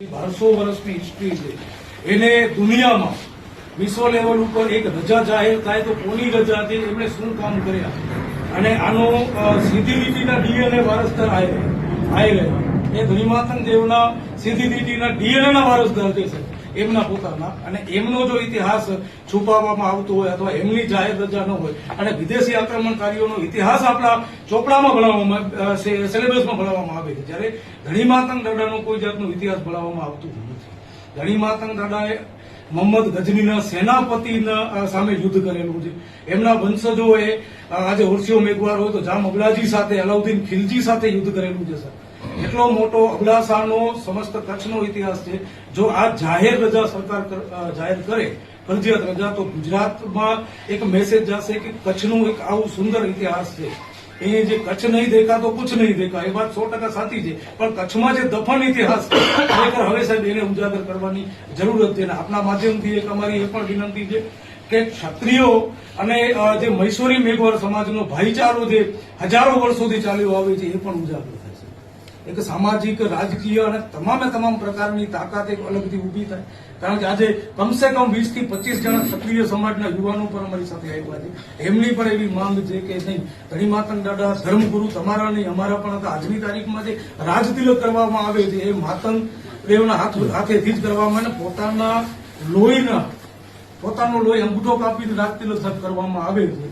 1200 વર્ષની હિસ્ટ્રી છે એને દુનિયામાં વિશ્વ લેવલ ઉપર એક રજા જાહેર થાય તો કોની રજા છે, એમણે શું કામ કર્યા અને આનો સીધી લીટીના ડીએનએ વારસદાર આવી રહ્યા એ ધણીમાતંગ દેવના સીધી લીટીના ડીએનએના વારસદાર જે છે એમના પોતાના, અને એમનો જો ઇતિહાસ છુપાવવામાં આવતો હોય અથવા એમની જાહેર રજા ન હોય અને વિદેશી આક્રમણકારીઓનો ઇતિહાસ આપણા ચોપડામાં ભણાવવામાં સિલેબસમાં ભણાવવામાં આવે છે, જ્યારે ધણીમાતંગ દાદાનો કોઈ જાતનો ઇતિહાસ ભણાવવામાં આવતું નથી. ધણીમાતંગ દાદાએ મોહમ્મદ ગજનીના સેનાપતિના સામે યુદ્ધ કરેલું છે. એમના વંશજોએ આજે હોર્સિયો મેઘવાર હોય તો જામ અબલાજી સાથે, અલાઉદ્દીન ખિલજી સાથે યુદ્ધ કરેલું છે. સર, એટલો મોટો અબડાસાનો સમસ્ત કચ્છનો ઇતિહાસ છે. જો આ જાહેર રજા સરકાર જાહેર કરે, ફરજિયાત રજા, તો ગુજરાતમાં એક મેસેજ જશે કે કચ્છનું એક આવું સુંદર ઇતિહાસ છે. એ જે કચ્છ નહીં દેખા તો કુછ નહીં દેખા, એ વાત 100% સાચી છે, પણ કચ્છમાં જે દફન ઇતિહાસ છે ખરેખર હવે સાહેબ એને ઉજાગર કરવાની જરૂરત છે. આપના માધ્યમથી એક અમારી એ પણ વિનંતી છે કે ક્ષત્રિયો અને જે મૈસૂરી મેઘવાર સમાજનો ભાઈચારો જે હજારો વર્ષોથી ચાલ્યો આવે છે એ પણ ઉજાગર થશે. એક સામાજિક, રાજકીય અને તમામ પ્રકારની તાકાત એક અલગથી ઉભી થાય. કારણ કે આજે કમસે કમ 20 થી 25 જણા ક્ષત્રિય સમાજના યુવાનો પણ અમારી સાથે આવ્યા છે. એમની પણ એવી માંગ છે કે નહીં, ધણીમાતંગ દાદા ધર્મગુરુ તમારા નહીં અમારા પણ હતા. આજની તારીખમાં જે રાજતિલક કરવામાં આવે છે એ માતંગ દેવના હાથેથી જ કરવામાં, અને પોતાનું લોહી અંગૂઠો કાપીને રાજતિલક કરવામાં આવે છે.